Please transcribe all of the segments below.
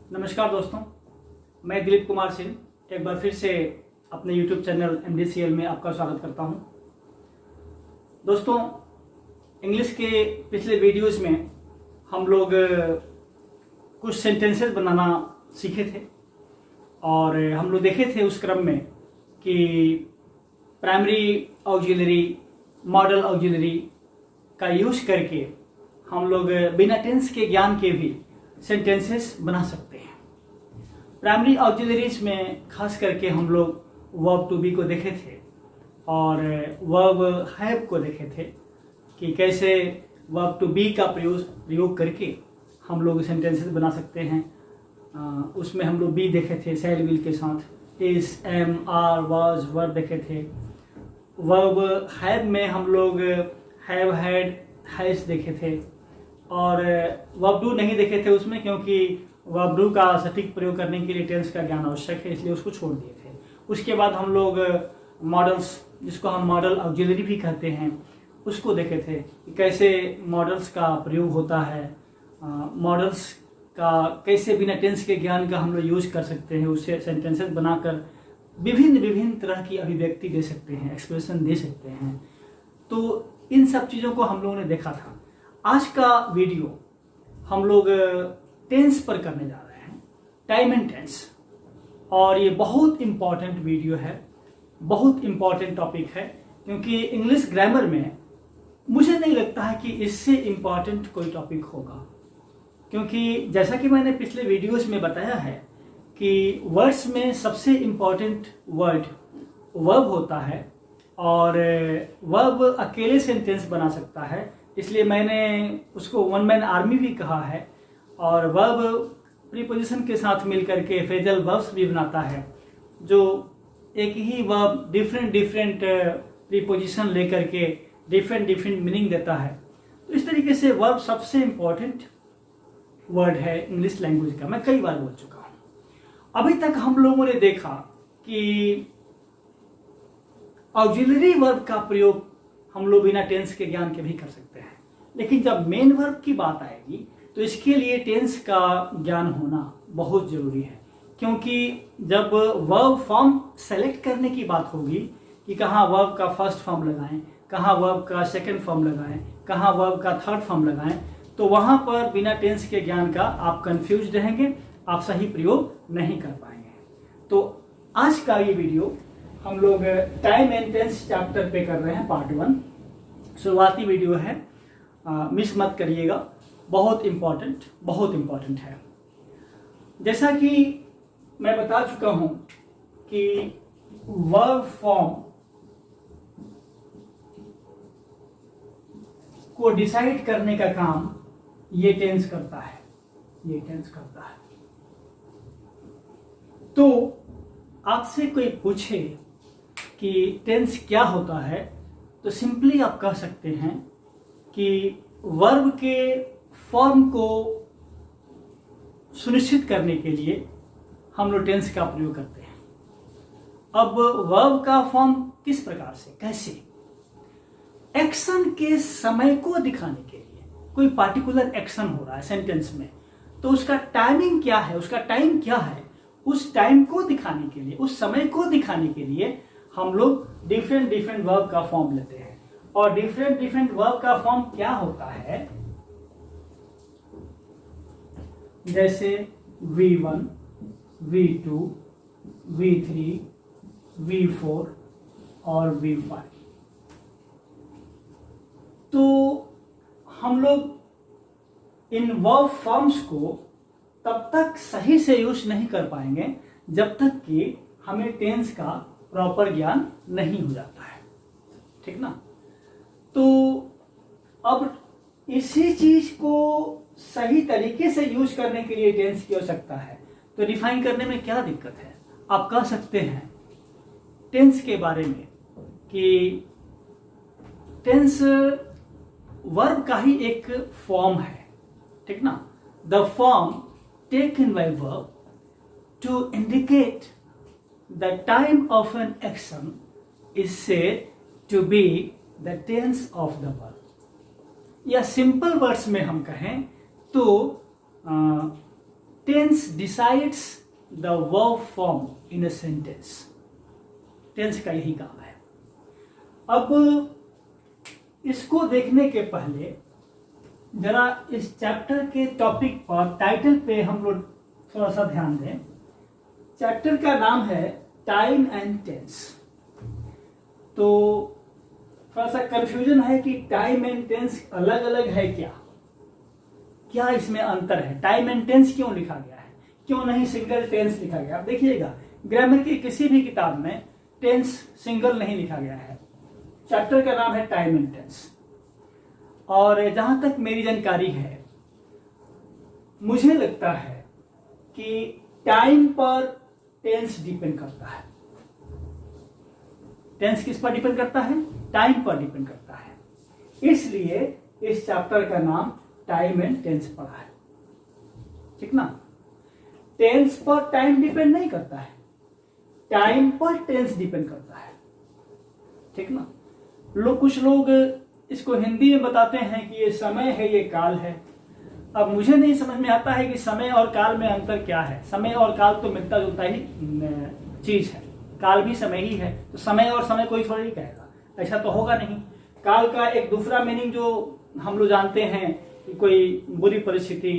नमस्कार दोस्तों, मैं दिलीप कुमार सिंह एक बार फिर से अपने YouTube चैनल MDCL में आपका स्वागत करता हूं। दोस्तों, इंग्लिश के पिछले वीडियोस में हम लोग कुछ सेंटेंसेस बनाना सीखे थे और हम लोग देखे थे उस क्रम में कि प्राइमरी ऑक्सिलरी, मॉडल ऑक्सिलरी का यूज करके हम लोग बिना टेंस के ज्ञान के भी सेंटेंसेस बना सकते हैं। प्राइमरी ऑक्सिलरीज में खास करके हम लोग वर्ब टू बी को देखे थे और वर्ब हैव को देखे थे कि कैसे वर्ब टू बी का प्रयोग करके हम लोग सेंटेंसेस बना सकते हैं। उसमें हम लोग बी देखे थे शैल विल के साथ, इज, एम, आर, वाज, वर देखे थे। वर्ब हैव में हम लोग हैव, हैड, हैज देखे थे और वर्ब डू नहीं देखे थे उसमें, क्योंकि वर्ब डू का सटीक प्रयोग करने के लिए टेंस का ज्ञान आवश्यक है, इसलिए उसको छोड़ दिए थे। उसके बाद हम लोग मॉडल्स, जिसको हम मॉडल ऑक्सिलरी भी कहते हैं, उसको देखे थे कि कैसे मॉडल्स का प्रयोग होता है, मॉडल्स का कैसे बिना टेंस के ज्ञान का हम लोग यूज कर सकते हैं, उससे सेंटेंसेस बनाकर विभिन्न तरह की अभिव्यक्ति दे सकते हैं, एक्सप्रेशन दे सकते हैं। तो इन सब चीज़ों को हम लोगों ने देखा था। आज का वीडियो हम लोग टेंस पर करने जा रहे हैं, टाइम एंड टेंस, और ये बहुत इम्पॉर्टेंट वीडियो है, बहुत इम्पॉर्टेंट टॉपिक है, क्योंकि इंग्लिश ग्रामर में मुझे नहीं लगता है कि इससे इम्पॉर्टेंट कोई टॉपिक होगा। क्योंकि जैसा कि मैंने पिछले वीडियोस में बताया है कि वर्ड्स में सबसे इम्पॉर्टेंट वर्ड वर्ब होता है और वर्ब अकेले सेंटेंस बना सकता है, इसलिए मैंने उसको वन मैन आर्मी भी कहा है। और वर्ब प्रीपोजिशन के साथ मिलकर के फ्रेजल वर्ब्स भी बनाता है, जो एक ही वर्ब डिफरेंट प्रीपोजिशन लेकर के डिफरेंट मीनिंग देता है। तो इस तरीके से वर्ब सबसे इम्पोर्टेंट वर्ड है इंग्लिश लैंग्वेज का, मैं कई बार बोल चुका हूं। अभी तक हम लोगों ने देखा कि ऑक्सिलरी वर्ब का प्रयोग हम लोग बिना टेंस के ज्ञान के भी कर सकते हैं, लेकिन जब मेन वर्ब की बात आएगी तो इसके लिए टेंस का ज्ञान होना बहुत जरूरी है। क्योंकि जब वर्ब फॉर्म सेलेक्ट करने की बात होगी कि कहाँ वर्ब का फर्स्ट फॉर्म लगाएं, कहाँ वर्ब का सेकंड फॉर्म लगाएं, कहाँ वर्ब का थर्ड फॉर्म लगाएं, तो वहां पर बिना टेंस के ज्ञान का आप कंफ्यूज रहेंगे, आप सही प्रयोग नहीं कर पाएंगे। तो आज का ये वीडियो हम लोग टाइम एंड टेंस चैप्टर पे कर रहे हैं, पार्ट 1 शुरुआती वीडियो है, मिस मत करिएगा, बहुत इम्पॉर्टेंट है। जैसा कि मैं बता चुका हूं कि वर्ब फॉर्म को डिसाइड करने का काम ये टेंस करता है, तो आपसे कोई पूछे कि टेंस क्या होता है, तो सिंपली आप कह सकते हैं कि वर्ब के फॉर्म को सुनिश्चित करने के लिए हम लोग टेंस का प्रयोग करते हैं। अब वर्ब का फॉर्म किस प्रकार से, कैसे? एक्शन के समय को दिखाने के लिए, कोई पार्टिकुलर एक्शन हो रहा है सेंटेंस में, तो उसका टाइमिंग क्या है, उसका टाइम क्या है, उस टाइम को दिखाने के लिए, उस समय को दिखाने के लिए हम लोग डिफरेंट वर्ब का फॉर्म लेते हैं। और डिफरेंट वर्ब का फॉर्म क्या होता है, जैसे V1, V2, V3, V4 और V5। तो हम लोग इन वर्ब फॉर्म्स को तब तक सही से यूज नहीं कर पाएंगे जब तक कि हमें टेंस का प्रॉपर ज्ञान नहीं हो जाता है, ठीक ना। तो अब इसी चीज को सही तरीके से यूज करने के लिए टेंस की आवश्यकता है। तो डिफाइन करने में क्या दिक्कत है? आप कह सकते हैं टेंस के बारे में कि टेंस वर्ब का ही एक फॉर्म है, ठीक ना। The form taken by verb to indicate the time of an action is said to be the tense of the verb. या सिंपल वर्ड्स में हम कहें तो tense decides the verb form in a sentence. Tense का यही काम है। अब इसको देखने के पहले जरा इस चैप्टर के टॉपिक पर, टाइटल पे हम लोग थोड़ा सा ध्यान दें। चैप्टर का नाम है टाइम एंड टेंस। तो थोड़ा सा कंफ्यूजन है कि टाइम एंड टेंस अलग अलग है क्या इसमें अंतर है, टाइम एंड टेंस क्यों लिखा गया है, क्यों नहीं सिंगल टेंस लिखा गया। आप देखिएगा ग्रामर की किसी भी किताब में टेंस सिंगल नहीं लिखा गया है। चैप्टर का नाम है टाइम एंड टेंस। और जहां तक मेरी जानकारी है, मुझे लगता है कि टाइम पर टेंस डिपेंड करता है। टेंस किस पर डिपेंड करता है? टाइम पर डिपेंड करता है। इसलिए इस चैप्टर का नाम टाइम एंड टेंस पड़ा है, ठीक ना। टेंस पर टाइम डिपेंड नहीं करता है, टाइम पर टेंस डिपेंड करता है, ठीक ना। कुछ लोग इसको हिंदी में बताते हैं कि ये समय है, ये काल है। अब मुझे नहीं समझ में आता है कि समय और काल में अंतर क्या है। समय और काल तो मिलता जुलता ही चीज है, काल भी समय ही है, तो समय और समय कोई थोड़ा ही कहेगा, ऐसा तो होगा नहीं। काल का एक दूसरा मीनिंग जो हम लोग जानते हैं कि कोई बुरी परिस्थिति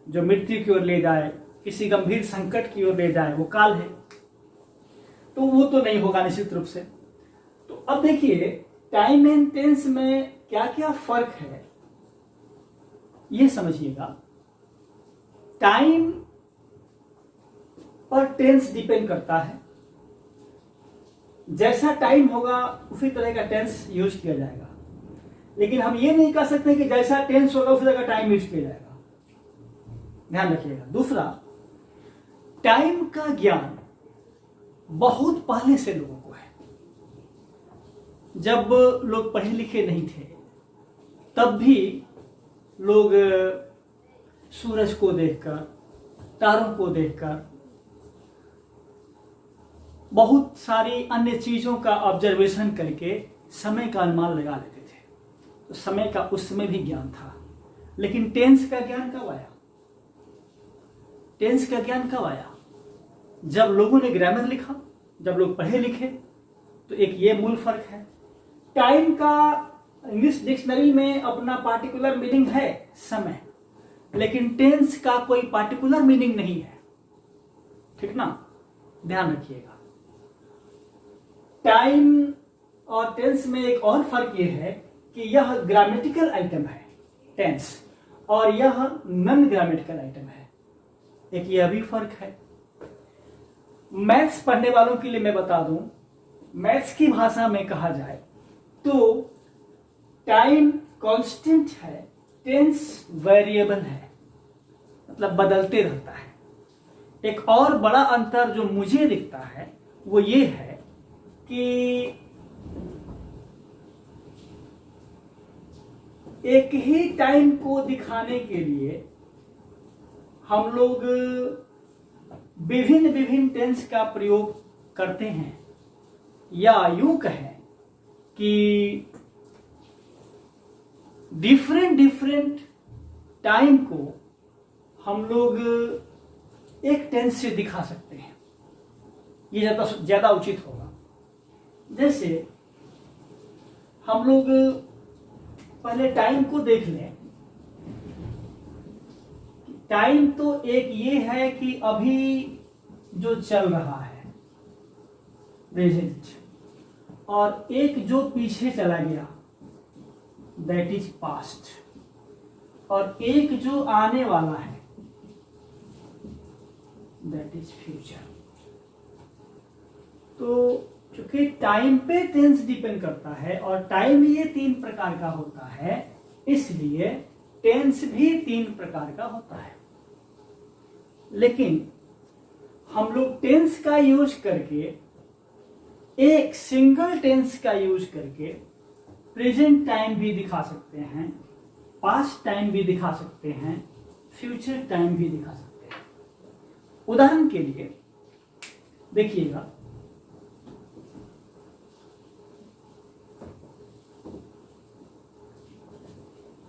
जो मृत्यु की ओर ले जाए, किसी गंभीर संकट की ओर ले जाए, वो काल है। तो वो तो नहीं होगा निश्चित रूप से। तो अब देखिए टाइम एंड टेंस में क्या क्या फर्क है ये समझिएगा। टाइम पर टेंस डिपेंड करता है, जैसा टाइम होगा उसी तरह का टेंस यूज किया जाएगा। लेकिन हम ये नहीं कह सकते कि जैसा टेंस होगा उसी तरह का टाइम यूज किया जाएगा, ध्यान रखिएगा। दूसरा, टाइम का ज्ञान बहुत पहले से लोगों को है। जब लोग पढ़े लिखे नहीं थे तब भी लोग सूरज को देखकर, तारों को देखकर, बहुत सारी अन्य चीजों का ऑब्जर्वेशन करके समय का अनुमान लगा लेते थे। तो समय का उस समय भी ज्ञान था। लेकिन टेंस का ज्ञान कब आया? टेंस का ज्ञान कब आया? जब लोगों ने ग्रामर लिखा, जब लोग पढ़े लिखे। तो एक ये मूल फर्क है। टाइम का इंग्लिश डिक्शनरी में अपना पार्टिकुलर मीनिंग है समय, लेकिन टेंस का कोई पार्टिकुलर मीनिंग नहीं है, ठीक ना, ध्यान रखिएगा। टाइम और टेंस में एक और फर्क यह है कि यह ग्रामेटिकल आइटम है टेंस, और यह नॉन ग्रामेटिकल आइटम है। एक यह भी फर्क है। मैथ्स पढ़ने वालों के लिए मैं बता दूं, मैथ्स की भाषा में कहा जाए तो टाइम कांस्टेंट है, टेंस वेरिएबल है, मतलब बदलते रहता है। एक और बड़ा अंतर जो मुझे दिखता है वो ये है कि एक ही टाइम को दिखाने के लिए हम लोग विभिन्न विभिन्न टेंस का प्रयोग करते हैं, या यूं कहें कि डिफरेंट टाइम को हम लोग एक टेंस से दिखा सकते हैं। ये ज्यादा उचित होगा। जैसे हम लोग पहले टाइम को देख लें। टाइम तो एक ये है कि अभी जो चल रहा है प्रेजेंट, और एक जो पीछे चला गया दैट इज पास्ट, और एक जो आने वाला है दैट इज फ्यूचर। तो चूंकि टाइम पे टेंस डिपेंड करता है और टाइम ये 3 प्रकार का होता है, इसलिए टेंस भी 3 प्रकार का होता है। लेकिन हम लोग टेंस का यूज करके, एक सिंगल टेंस का यूज करके प्रेजेंट टाइम भी दिखा सकते हैं, पास्ट टाइम भी दिखा सकते हैं, फ्यूचर टाइम भी दिखा सकते हैं। उदाहरण के लिए देखिएगा,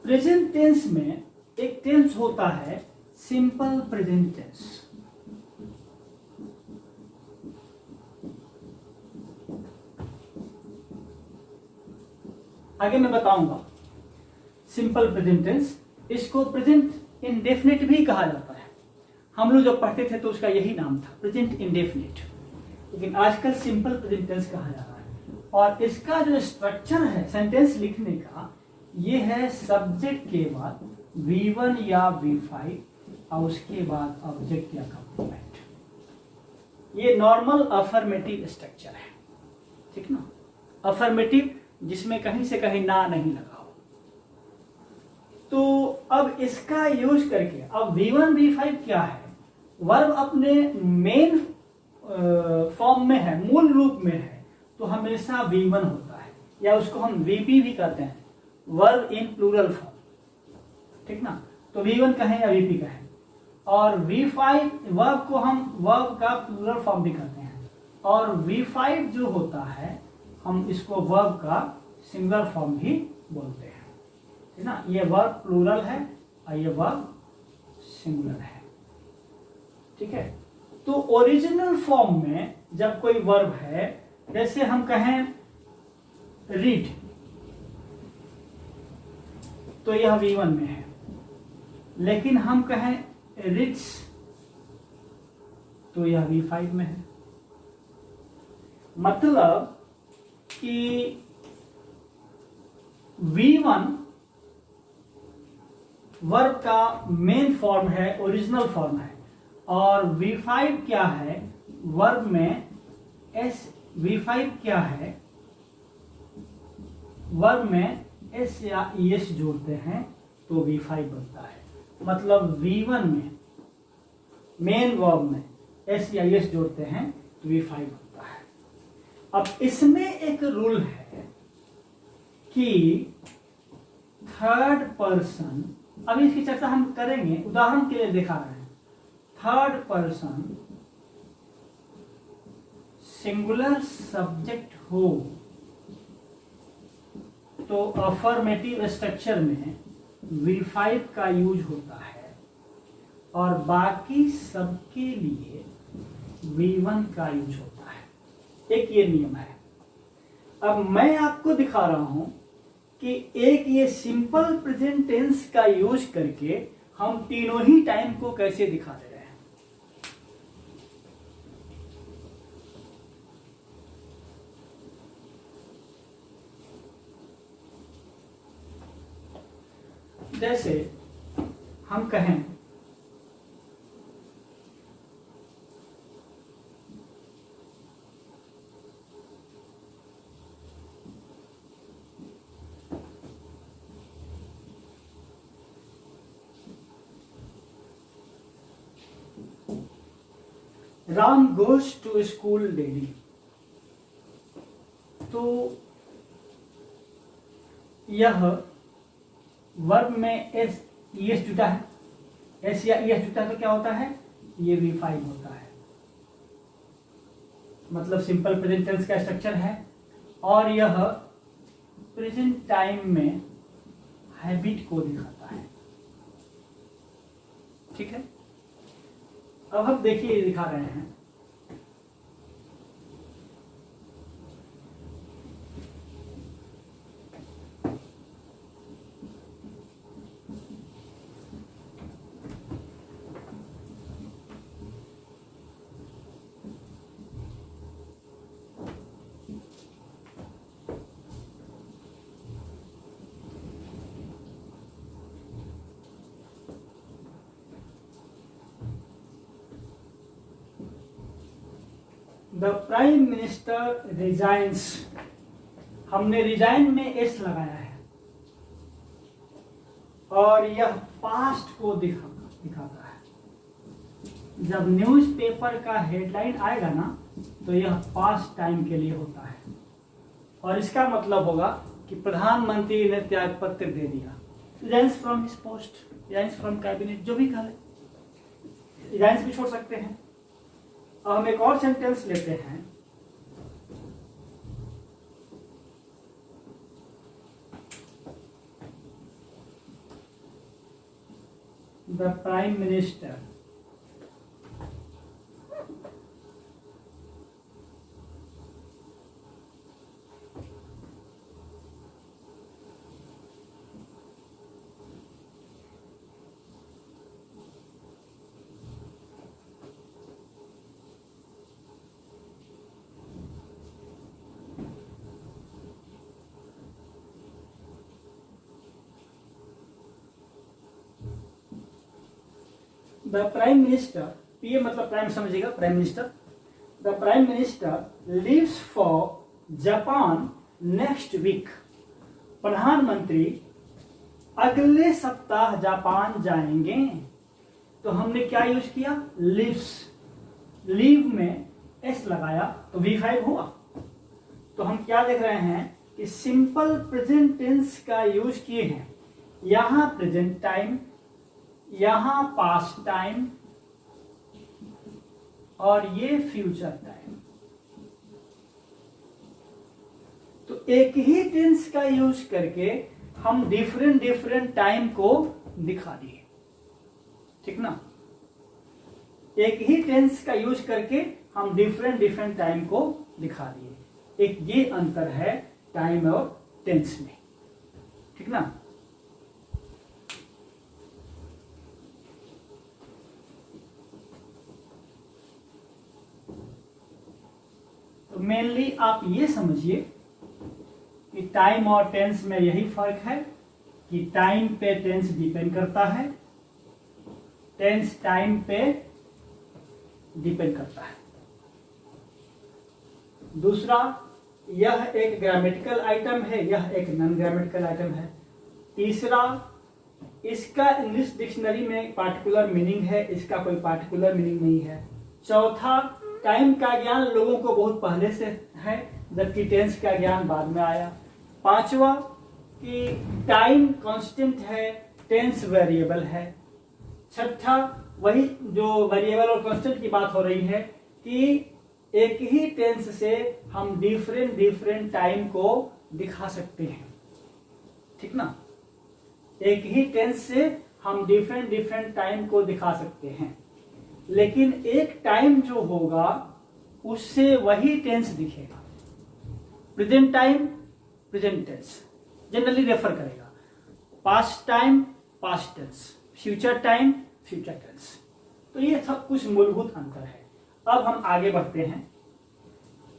प्रेजेंट टेंस में एक टेंस होता है सिंपल प्रेजेंट टेंस। आगे मैं बताऊंगा। सिंपल प्रेजेंट टेंस, इसको प्रेजेंट इंडेफिनिट भी कहा जाता है। हम लोग जब पढ़ते थे तो उसका यही नाम था, प्रेजेंट इंडेफिनिट, लेकिन आजकल सिंपल प्रेजेंट टेंस कहा जा रहा है। और इसका जो स्ट्रक्चर है सेंटेंस लिखने का, ये है सब्जेक्ट के बाद V1 या V5 और उसके बाद ऑब्जेक्ट या कंप्लीमेंट। ये नॉर्मल अफर्मेटिव स्ट्रक्चर है, ठीक ना। अफर्मेटिव जिसमें कहीं से कहीं ना नहीं लगा हो। तो अब इसका यूज करके, अब V1 V5 क्या है, वर्ब अपने मेन फॉर्म में है, मूल रूप में है, तो हमेशा V1 होता है, या उसको हम VP भी कहते हैं, वर्ब इन प्लूरल फॉर्म, ठीक ना। तो V1 कहें या VP कहें। और V5 वर्ब को हम वर्ब का प्लूरल फॉर्म भी कहते हैं, और V5 जो होता है हम इसको वर्ब का सिंगुलर फॉर्म भी बोलते हैं, ठीक ना। ये वर्ब प्लूरल है और ये वर्ब सिंगुलर है, ठीक है। तो ओरिजिनल फॉर्म में जब कोई वर्ब है, जैसे हम कहें रीड, तो यह V1 में है, लेकिन हम कहें रीड्स तो यह V5 में है। मतलब कि V1 वर्ब का मेन फॉर्म है, ओरिजिनल फॉर्म है, और V5 क्या है, वर्ब में V5 क्या है, वर्ब में S या ES जोड़ते हैं तो V5 बनता है। मतलब V1 में मेन वर्ब में S या ES जोड़ते हैं तो V5 बनता है। अब इसमें एक रूल है कि थर्ड पर्सन, अभी इसकी चर्चा हम करेंगे, उदाहरण के लिए दिखा रहे हैं। थर्ड पर्सन सिंगुलर सब्जेक्ट हो तो अफर्मेटिव स्ट्रक्चर में V5 का यूज होता है, और बाकी सबके लिए V1 का यूज होता है। एक ये नियम है। अब मैं आपको दिखा रहा हूं कि एक ये सिंपल प्रेजेंट टेंस का यूज करके हम तीनों ही टाइम को कैसे दिखा दे रहे हैं। जैसे हम कहें Ram goes to school daily, तो यह वर्ब में एस ES जुटा है, S या ES जुटा है तो क्या होता है, ये V5 होता है। मतलब सिंपल प्रेजेंट टेंस का स्ट्रक्चर है, और यह प्रेजेंट टाइम में हैबिट को दिखाता है, ठीक है। अब हम देखिए दिखा रहे हैं। द प्राइम मिनिस्टर रिजाइन्स, हमने रिजाइन में एस लगाया है, और यह पास्ट को दिखाता है। जब न्यूज़पेपर का हेडलाइन आएगा ना, तो यह पास्ट टाइम के लिए होता है, और इसका मतलब होगा कि प्रधानमंत्री ने त्यागपत्र दे दिया। Resigns from his post, resigns from cabinet, जो भी कह ले, रिजाइन्स भी छोड़ सकते हैं। अब हम एक और सेंटेंस लेते हैं। The prime minister the prime minister, PM मतलब प्राइम समझिएगा, prime minister, the prime minister leaves for Japan next week. प्रधानमंत्री अगले सप्ताह जापान जाएंगे। तो हमने क्या यूज किया, लीव्स, लीव में एस लगाया तो V5 हुआ। तो हम क्या देख रहे हैं कि सिंपल प्रेजेंट टेंस का यूज किए हैं। यहां प्रेजेंट टाइम, यहां पास्ट टाइम और ये फ्यूचर टाइम। तो एक ही टेंस का यूज करके हम डिफरेंट डिफरेंट टाइम को दिखा दिए, ठीक ना। एक ही टेंस का यूज करके हम डिफरेंट डिफरेंट टाइम को दिखा दिए। एक ये अंतर है टाइम और टेंस में, ठीक ना। तो मेनली आप ये समझिए कि टाइम और टेंस में यही फर्क है कि टाइम पे टेंस डिपेंड करता है, टेंस टाइम पे डिपेंड करता है। दूसरा, यह एक ग्रामेटिकल आइटम है, यह एक नॉन ग्रामेटिकल आइटम है। तीसरा, इसका इंग्लिश डिक्शनरी में पार्टिकुलर मीनिंग है, इसका कोई पार्टिकुलर मीनिंग नहीं है। चौथा, टाइम का ज्ञान लोगों को बहुत पहले से है, जबकि टेंस का ज्ञान बाद में आया। पांचवा, कि टाइम कांस्टेंट है, टेंस वेरिएबल है। छठा, वही जो वेरिएबल और कांस्टेंट की बात हो रही है कि एक ही टेंस से हम डिफरेंट डिफरेंट टाइम को दिखा सकते हैं, ठीक ना। एक ही टेंस से हम डिफरेंट डिफरेंट टाइम को दिखा सकते हैं, लेकिन एक टाइम जो होगा उससे वही टेंस दिखेगा। Present time present tense generally refer करेगा, past time past tense, future time future tense. तो ये सब कुछ मूलभूत अंतर है। अब हम आगे बढ़ते हैं।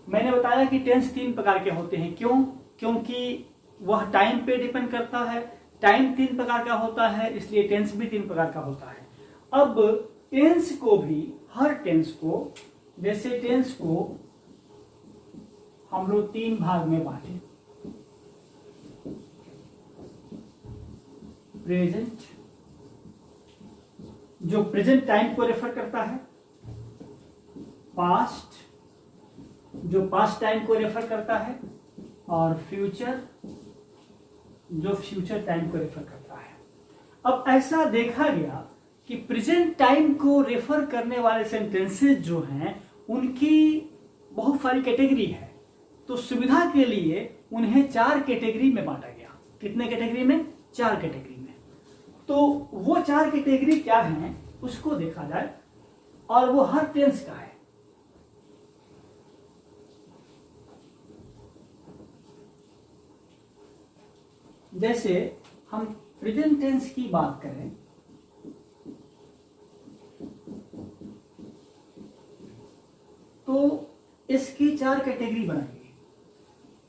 मैंने बताया कि टेंस 3 प्रकार के होते हैं। क्यों? क्योंकि वह टाइम पे डिपेंड करता है। टाइम 3 प्रकार का होता है, इसलिए टेंस भी 3 प्रकार का होता है। अब टेंस को भी, हर टेंस को, जैसे टेंस को हम लोग 3 भाग में बांटे, प्रेजेंट जो प्रेजेंट टाइम को रेफर करता है, पास्ट जो पास्ट टाइम को रेफर करता है, और फ्यूचर जो फ्यूचर टाइम को रेफर करता है। अब ऐसा देखा गया कि प्रेजेंट टाइम को रेफर करने वाले सेंटेंसेस जो हैं उनकी बहुत सारी कैटेगरी है। तो सुविधा के लिए उन्हें 4 कैटेगरी में बांटा गया। कितने कैटेगरी में? 4 कैटेगरी में। तो वो 4 कैटेगरी क्या हैं उसको देखा जाए, और वो हर टेंस का है। जैसे हम प्रेजेंट टेंस की बात करें तो इसकी 4 कैटेगरी बनाई गई।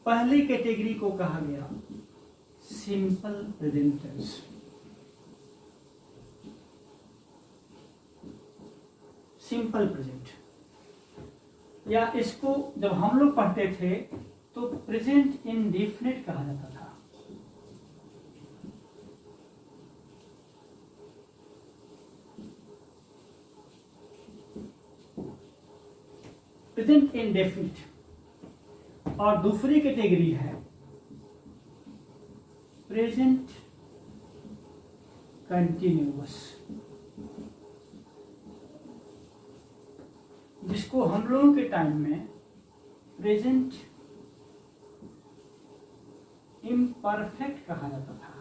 पहली कैटेगरी को कहा गया simple present tense. Simple present, या इसको जब हम लोग पढ़ते थे तो प्रेजेंट इंडेफिनिट कहा जाता था। Present indefinite. और दूसरी कैटेगरी है प्रेजेंट कंटिन्यूअस, जिसको हम लोगों के टाइम में प्रेजेंट इम्परफेक्ट कहा जाता था।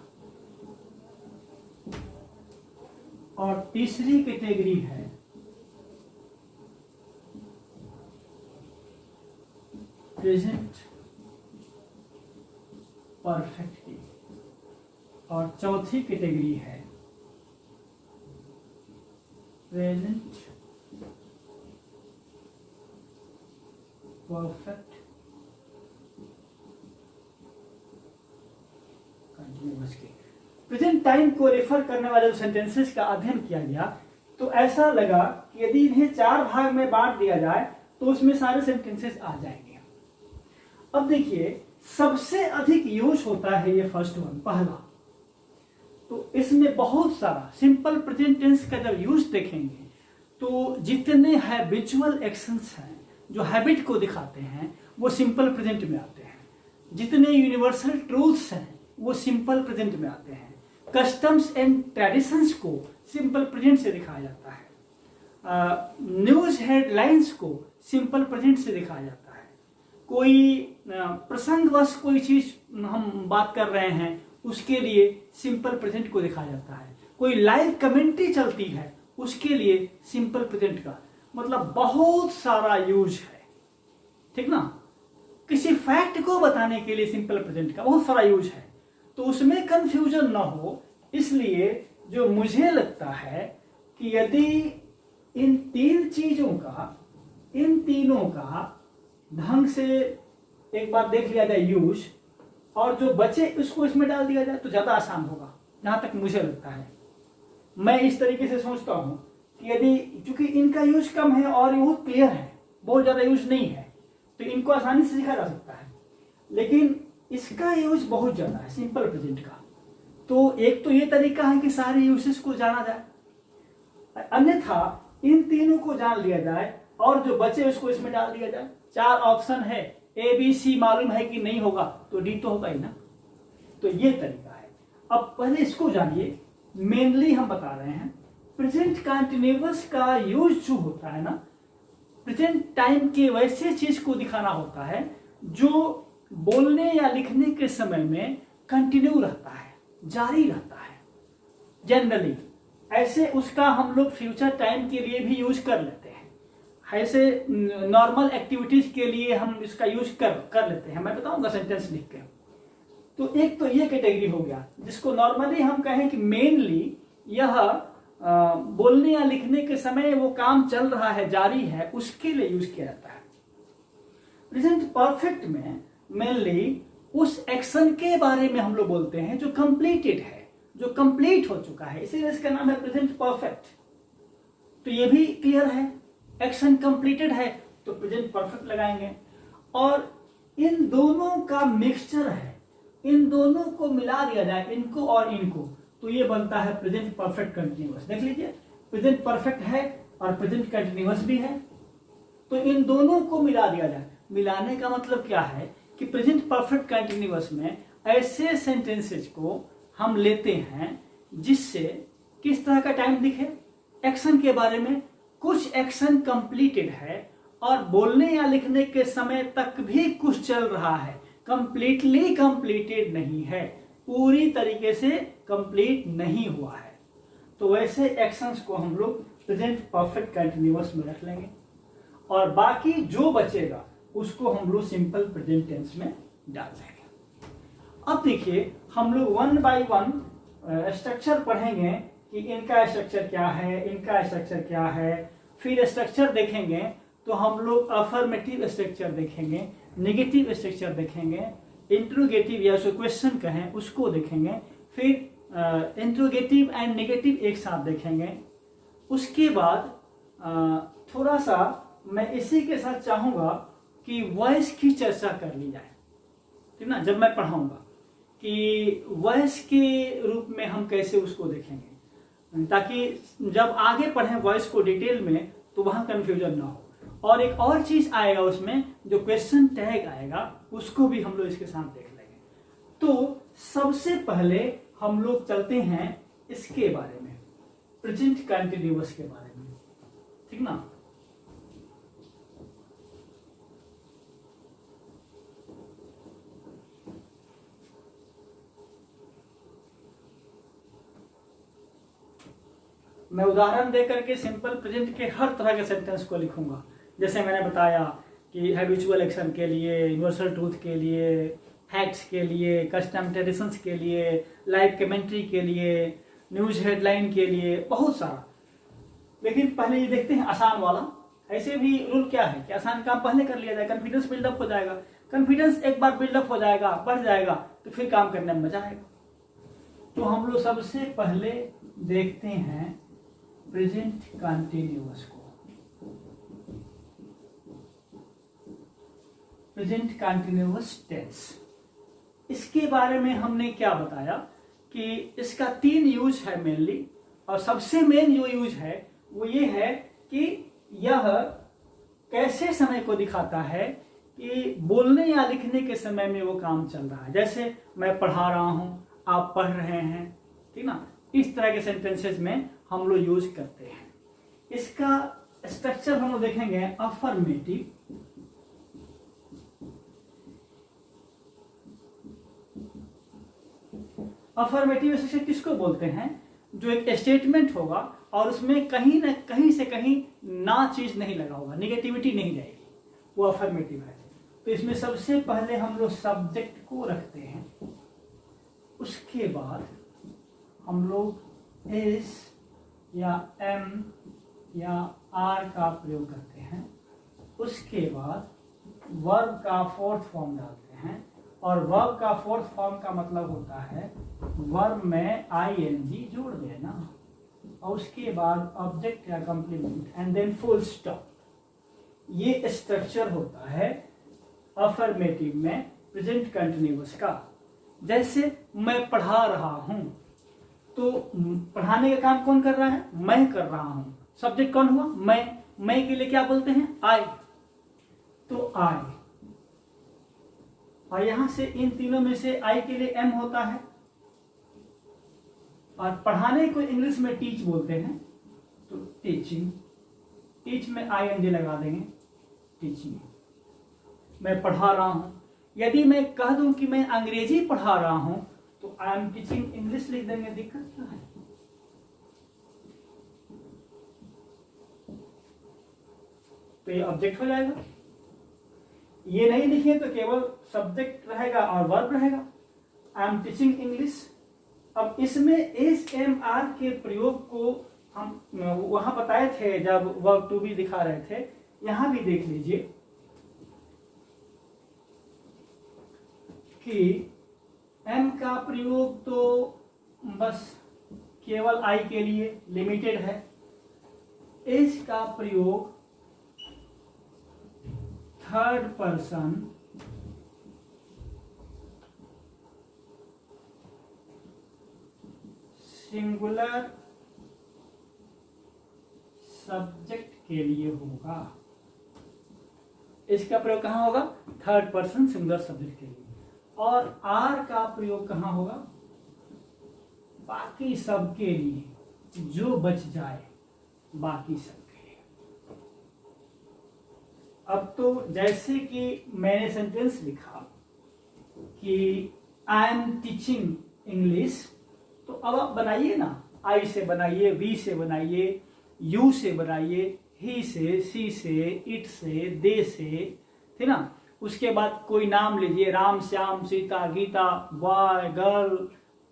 और तीसरी कैटेगरी है प्रेजेंट परफेक्ट की, और चौथी कैटेगरी है प्रेजेंट परफेक्ट कंटिन्यूअस की। प्रेजेंट टाइम को रेफर करने वाले सेंटेंसेस का अध्ययन किया गया तो ऐसा लगा कि यदि इन्हें 4 भाग में बांट दिया जाए तो उसमें सारे सेंटेंसेस आ जाएंगे। अब देखिए, सबसे अधिक यूज होता है ये फर्स्ट वन, पहला। तो इसमें बहुत सारा सिंपल प्रेजेंट टेंस का जब यूज देखेंगे तो जितने हैबिचुअल एक्शंस हैं जो हैबिट को दिखाते हैं वो सिंपल प्रेजेंट में आते हैं। जितने यूनिवर्सल ट्रूथ्स हैं वो सिंपल प्रेजेंट में आते हैं। कस्टम्स एंड ट्रेडिशंस को सिंपल प्रेजेंट से दिखाया जाता है। न्यूज हेडलाइंस को सिंपल प्रेजेंट से दिखाया जाता है। कोई प्रसंगवश कोई चीज हम बात कर रहे हैं उसके लिए सिंपल प्रेजेंट को दिखाया जाता है। कोई लाइव कमेंट्री चलती है उसके लिए सिंपल प्रेजेंट का मतलब बहुत सारा यूज है, ठीक ना। किसी फैक्ट को बताने के लिए सिंपल प्रेजेंट का बहुत सारा यूज है, तो उसमें कंफ्यूजन ना हो इसलिए जो मुझे लगता है कि यदि इन तीनों का ढंग से एक बार देख लिया जाए यूज, और जो बचे उसको इसमें डाल दिया जाए तो ज्यादा आसान होगा, जहां तक मुझे लगता है। मैं इस तरीके से सोचता हूं कि यदि चूंकि इनका यूज कम है और ये बहुत क्लियर है, बहुत ज्यादा यूज नहीं है, तो इनको आसानी से सीखा जा सकता है। लेकिन इसका यूज बहुत ज्यादा है सिंपल प्रेजेंट का, तो एक तो ये तरीका है कि सारे यूसेस को जाना जाए, अन्यथा इन तीनों को जान लिया जाए और जो बचे उसको इसमें डाल दिया जाए। 4 ऑप्शन है, ए बी सी मालूम है कि नहीं होगा तो डी तो होगा ही ना। तो ये तरीका है। अब पहले इसको जानिए। मेनली हम बता रहे हैं प्रेजेंट कंटिन्यूअस का यूज जो होता है ना, प्रेजेंट टाइम के वैसे चीज को दिखाना होता है जो बोलने या लिखने के समय में कंटिन्यू रहता है, जारी रहता है। जनरली ऐसे उसका हम लोग फ्यूचर टाइम के लिए भी यूज कर लेते हैं। ऐसे नॉर्मल एक्टिविटीज के लिए हम इसका यूज कर लेते हैं। मैं बताऊंगा सेंटेंस लिख के। तो एक तो ये कैटेगरी हो गया जिसको नॉर्मली हम कहें कि मेनली यह बोलने या लिखने के समय वो काम चल रहा है, जारी है, उसके लिए यूज किया जाता है। प्रेजेंट परफेक्ट में मेनली उस एक्शन के बारे में हम लोग बोलते हैं जो कंप्लीटेड है, जो कंप्लीट हो चुका है, इसीलिए इसका नाम है प्रेजेंट परफेक्ट। तो ये भी क्लियर है, एक्शन कंप्लीटेड है तो प्रेजेंट परफेक्ट लगाएंगे। और इन दोनों का मिक्सचर है, इन दोनों को मिला दिया जाए, इनको और इनको, तो ये बनता है प्रेजेंट परफेक्ट कंटिन्यूअस। देख लीजिए, प्रेजेंट परफेक्ट है और प्रेजेंट कंटिन्यूअस भी है, तो इन दोनों को मिला दिया जाए। मिलाने का मतलब क्या है कि प्रेजेंट परफेक्ट कंटिन्यूअस में ऐसे सेंटेंसेस को हम लेते हैं जिससे किस तरह का टाइम दिखे, एक्शन के बारे में, कुछ एक्शन कंप्लीटेड है और बोलने या लिखने के समय तक भी कुछ चल रहा है, कंप्लीटली कंप्लीटेड नहीं है, पूरी तरीके से कंप्लीट नहीं हुआ है। तो वैसे एक्शंस को हम लोग प्रेजेंट परफेक्ट कंटिन्यूअस में रख लेंगे और बाकी जो बचेगा उसको हम लोग सिंपल प्रेजेंट टेंस में डाल देंगे। अब देखिए, हम लोग 1 बाय 1 स्ट्रक्चर पढ़ेंगे कि इनका स्ट्रक्चर क्या है, इनका स्ट्रक्चर क्या है। फिर स्ट्रक्चर देखेंगे तो हम लोग अफर्मेटिव स्ट्रक्चर देखेंगे, नेगेटिव स्ट्रक्चर देखेंगे, इंट्रोगेटिव या उसको क्वेश्चन कहें उसको देखेंगे, फिर इंट्रोगेटिव एंड नेगेटिव एक साथ देखेंगे। उसके बाद थोड़ा सा मैं इसी के साथ चाहूंगा कि वॉइस की चर्चा कर ली जाए, ठीक ना। जब मैं पढ़ाऊंगा कि वॉइस के रूप में हम कैसे उसको देखेंगे, ताकि जब आगे पढ़ें वॉइस को डिटेल में तो वहां कंफ्यूजन ना हो। और एक और चीज आएगा उसमें, जो क्वेश्चन टैग आएगा उसको भी हम लोग इसके साथ देख लेंगे। तो सबसे पहले हम लोग चलते हैं इसके बारे में, प्रेजेंट कंटिन्यूअस के बारे में, ठीक ना। मैं उदाहरण दे करके सिंपल प्रेजेंट के हर तरह के सेंटेंस को लिखूंगा। जैसे मैंने बताया कि हैबिचुअल एक्शन के लिए, यूनिवर्सल ट्रूथ के लिए, फैक्ट्स के लिए, कस्टम ट्रेडिशंस के लिए, लाइव कमेंट्री के लिए, न्यूज हेडलाइन के लिए, बहुत सारा। लेकिन पहले ये देखते हैं आसान वाला। ऐसे भी रूल क्या है कि आसान काम पहले कर लिया जाए, कॉन्फिडेंस बिल्डअप हो जाएगा। कॉन्फिडेंस एक बार बिल्डअप हो जाएगा, बढ़ जाएगा, तो फिर काम करने में मजा आएगा। तो हम लोग सबसे पहले देखते हैं प्रेजेंट कंटिन्यूअस को। प्रेजेंट कंटिन्यूअस टेंस, इसके बारे में हमने क्या बताया कि इसका 3 यूज है मेनली, और सबसे मेन जो यूज है वो ये है कि यह कैसे समय को दिखाता है कि बोलने या लिखने के समय में वो काम चल रहा है। जैसे मैं पढ़ा रहा हूं, आप पढ़ रहे हैं, ठीक ना, इस तरह के सेंटेंसेस में हम लोग यूज करते हैं। इसका स्ट्रक्चर हम लोग देखेंगे अफर्मेटिव, अफर्मेटिव सेक्शन किसको बोलते हैं? जो एक स्टेटमेंट होगा और उसमें कहीं ना कहीं से कहीं ना चीज नहीं लगा होगा, निगेटिविटी नहीं जाएगी, वो अफर्मेटिव है। तो इसमें सबसे पहले हम लोग सब्जेक्ट को रखते हैं, उसके बाद हम लोग एस या एम या आर का प्रयोग करते हैं, उसके बाद वर्ब का 4th फॉर्म डालते हैं। और वर्ब का 4th फॉर्म का मतलब होता है वर्ब में आईएनजी जोड़ देना, और उसके बाद ऑब्जेक्ट या complement and then full stop. ये स्ट्रक्चर होता है अफर्मेटिव में प्रेजेंट कंटिन्यूअस का। जैसे मैं पढ़ा रहा हूं, तो पढ़ाने का काम कौन कर रहा है? मैं कर रहा हूं। सब्जेक्ट कौन हुआ? मैं के लिए क्या बोलते हैं? आई। तो आई, और यहां से इन तीनों में से आई के लिए एम होता है। और पढ़ाने को इंग्लिश में टीच बोलते हैं, तो टीचिंग, टीच में आईएनजी लगा देंगे, टीचिंग। मैं पढ़ा रहा हूं। यदि मैं कह दूं कि मैं अंग्रेजी पढ़ा रहा हूं, तो आई एम टीचिंग इंग्लिश लिख देंगे, दिक्कत क्या है? तो ये ऑब्जेक्ट हो जाएगा। ये नहीं लिखे तो केवल सब्जेक्ट रहेगा और वर्ब रहेगा, आई एम टीचिंग इंग्लिश। अब इसमें एस एम आर के प्रयोग को हम वहां बताए थे जब वर्ब टू बी दिखा रहे थे, यहां भी देख लीजिए कि एम का प्रयोग तो बस केवल आई के लिए लिमिटेड है। एस का प्रयोग 3rd पर्सन सिंगुलर सब्जेक्ट के लिए होगा। इसका प्रयोग कहां होगा? 3rd पर्सन सिंगुलर सब्जेक्ट के लिए। और आर का प्रयोग कहां होगा? बाकी सबके लिए, जो बच जाए बाकी सबके लिए। अब तो जैसे कि मैंने सेंटेंस लिखा कि आई एम टीचिंग इंग्लिश, तो अब आप बनाइए ना, आई से बनाइए, वी से बनाइए, यू से बनाइए, ही से, सी से, इट से, दे से, ठीक ना। उसके बाद कोई नाम लीजिए, Ram, Shyam, Sita, Gita, boy, girl,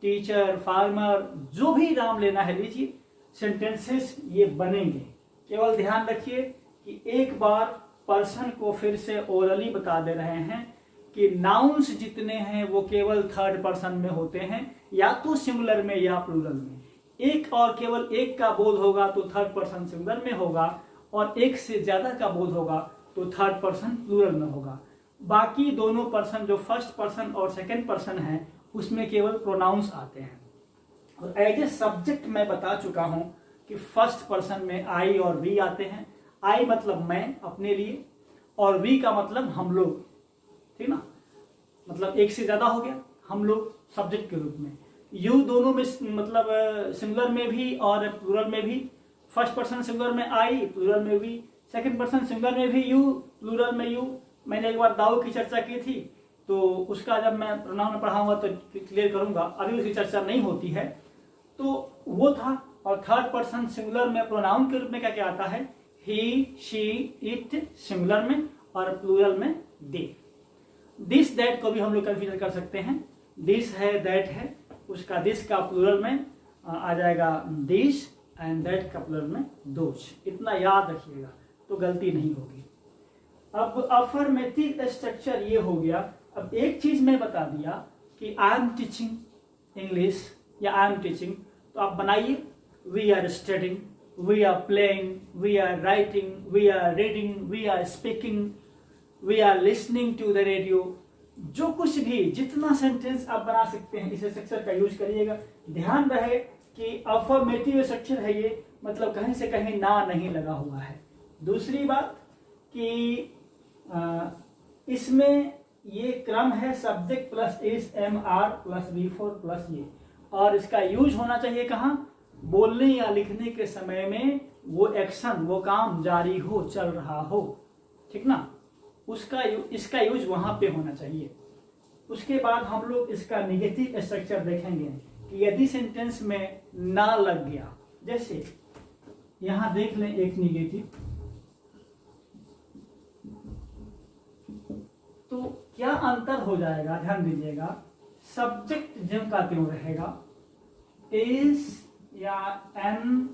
teacher, farmer, जो भी नाम लेना है लीजिए। सेंटेंसेस ये बनेंगे। केवल ध्यान रखिए कि एक बार पर्सन को फिर से ओरली बता दे रहे हैं कि नाउन्स जितने हैं वो केवल 3rd पर्सन में होते हैं, या तो सिंगुलर में या प्लूरल में। एक और केवल एक का बोध होगा तो 3rd पर्सन सिंगुलर में होगा, और एक से ज्यादा का बोध होगा तो 3rd पर्सन प्लूरल में होगा। बाकी दोनों पर्सन जो 1st पर्सन और 2nd पर्सन है उसमें केवल प्रोनाउंस आते हैं। और एज ए सब्जेक्ट मैं बता चुका हूं कि 1st पर्सन में आई और वी आते हैं। आई मतलब मैं अपने लिए, और वी का मतलब हम लोग, ठीक ना, मतलब एक से ज्यादा हो गया, हम लोग सब्जेक्ट के रूप में। यू दोनों में मतलब सिंगुलर में भी और प्लूरल में भी। 1st पर्सन सिंगुलर में आई, प्लूरल में वी। 2nd पर्सन सिंगुलर में भी यू, प्लूरल में यू। मैंने एक बार दाऊ की चर्चा की थी, तो उसका जब मैं प्रोनाउन पढ़ाऊंगा तो क्लियर करूंगा, अभी उसकी चर्चा नहीं होती है। तो वो था और थर्ड पर्सन सिंगुलर में प्रोनाउन के रूप में क्या क्या आता है, ही, शी, इट सिंगुलर में, और प्लूरल में दे। दिस दैट को भी हम लोग कंसीडर कर सकते हैं। दिस है, दैट है, उसका दिस का प्लूरल में आ जाएगा दिस, एंड दैट का प्लूरल में दोज। इतना याद रखिएगा तो गलती नहीं होगी। अब अफर्मेटिव स्ट्रक्चर ये हो गया। अब एक चीज मैं बता दिया कि आई एम टीचिंग इंग्लिश या आई एम टीचिंग, तो आप बनाइए we are studying, we are playing, we are writing, we are reading, we are speaking, we are listening to the radio. जो कुछ भी जितना सेंटेंस आप बना सकते हैं इस स्ट्रक्चर का यूज करिएगा। ध्यान रहे कि अफर्मेटिव स्ट्रक्चर है ये, मतलब कहीं से कहीं ना नहीं लगा हुआ है। दूसरी बात कि इसमें ये क्रम है subject plus is, am are plus V4 plus ये, और इसका यूज होना चाहिए कहाँ, बोलने या लिखने के समय में वो एक्शन, वो काम जारी हो, चल रहा हो, ठीक ना, इसका यूज वहां पे होना चाहिए। उसके बाद हम लोग इसका निगेटिव स्ट्रक्चर देखेंगे कि यदि सेंटेंस में ना लग गया, जैसे यहां देख लें एक निगेटिव, तो क्या अंतर हो जाएगा, ध्यान दीजिएगा। सब्जेक्ट ज्यों का त्यों रहेगा, इज या एम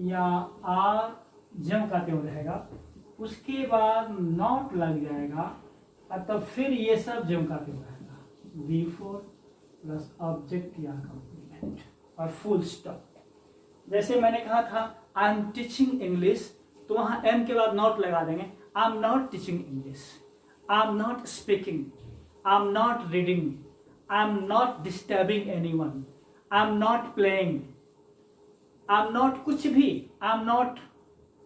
या आर ज्यों का त्यों रहेगा, उसके बाद नॉट लग जाएगा, तब फिर ये सब ज्यों का त्यों रहेगा, V4 प्लस ऑब्जेक्ट या कॉम्प्लीमेंट और फुल स्टॉप। जैसे मैंने कहा था आई एम टीचिंग इंग्लिश, तो वहां एम के बाद नॉट लगा देंगे, I am not teaching English, I am not speaking, I am not reading, I am not disturbing anyone, I am not playing, I am not कुछ भी, I am not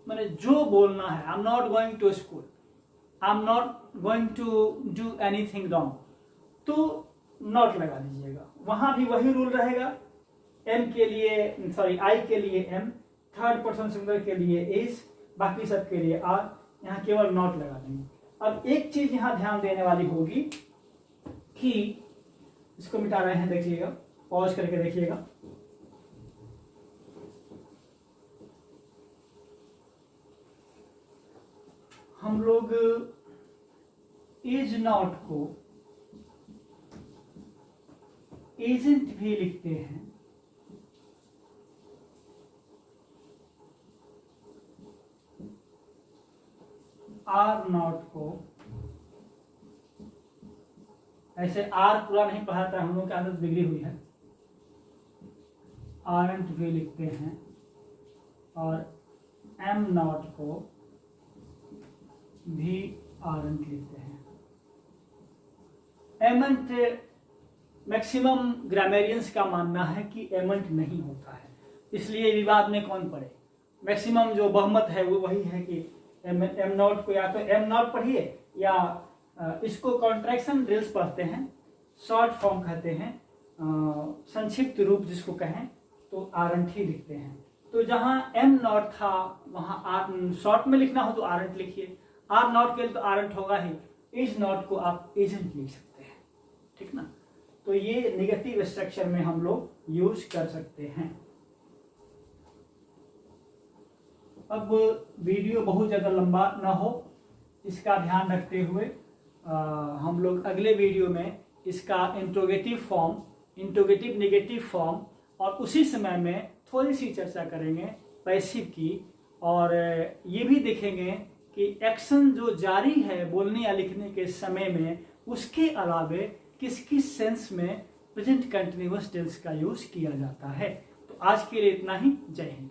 मैंने जो बोलना है, I am not going to school, I am not going to do anything wrong, तो not लगा दीजिएगा। वहां भी वही रूल रहेगा, एम के लिए सॉरी आई के लिए एम, थर्ड पर्सन सिंगुलर के लिए इज, बाकी सब के लिए आर, यहाँ केवल नॉट लगा देंगे। अब एक चीज यहाँ ध्यान देने वाली होगी कि इसको मिटा रहे हैं, देखिएगा, पॉज करके देखिएगा। हम लोग इज नॉट को एजेंट भी लिखते हैं, आर नॉट को, ऐसे आर पूरा नहीं पढ़ाता है, हम लोग की आदत बिगड़ी हुई है, आरंट भी लिखते हैं, और एम नॉट को भी आरंट लिखते हैं। एमेंट मैक्सिमम ग्रामेरियंस का मानना है कि एमेंट नहीं होता है, इसलिए विवाद में कौन पड़े। मैक्सिमम जो बहुमत है वो वही है कि एम नॉट को या तो एम नॉट पढ़िए, या इसको कॉन्ट्रैक्शन ड्रिल्स पढ़ते हैं, शॉर्ट फॉर्म कहते हैं, संक्षिप्त रूप जिसको कहें, तो आरंट ही लिखते हैं। तो जहां एम नॉट था वहां आर शॉर्ट में लिखना हो तो आरंट लिखिए, आर नॉट के लिए तो आरंट होगा ही, इज नॉट को आप एजेंट लिख सकते हैं, ठीक ना। तो ये नेगेटिव स्ट्रक्चर में हम लोग यूज कर सकते हैं। अब वीडियो बहुत ज़्यादा लंबा ना हो, इसका ध्यान रखते हुए हम लोग अगले वीडियो में इसका interrogative form, interrogative negative form, और उसी समय में थोड़ी सी चर्चा करेंगे पैसिव की, और ये भी देखेंगे कि एक्शन जो जारी है बोलने या लिखने के समय में, उसके अलावे किस किस सेंस में प्रेजेंट कंटिन्यूअस टेंस का यूज किया जाता है। तो आज के लिए इतना ही, जय हिंद।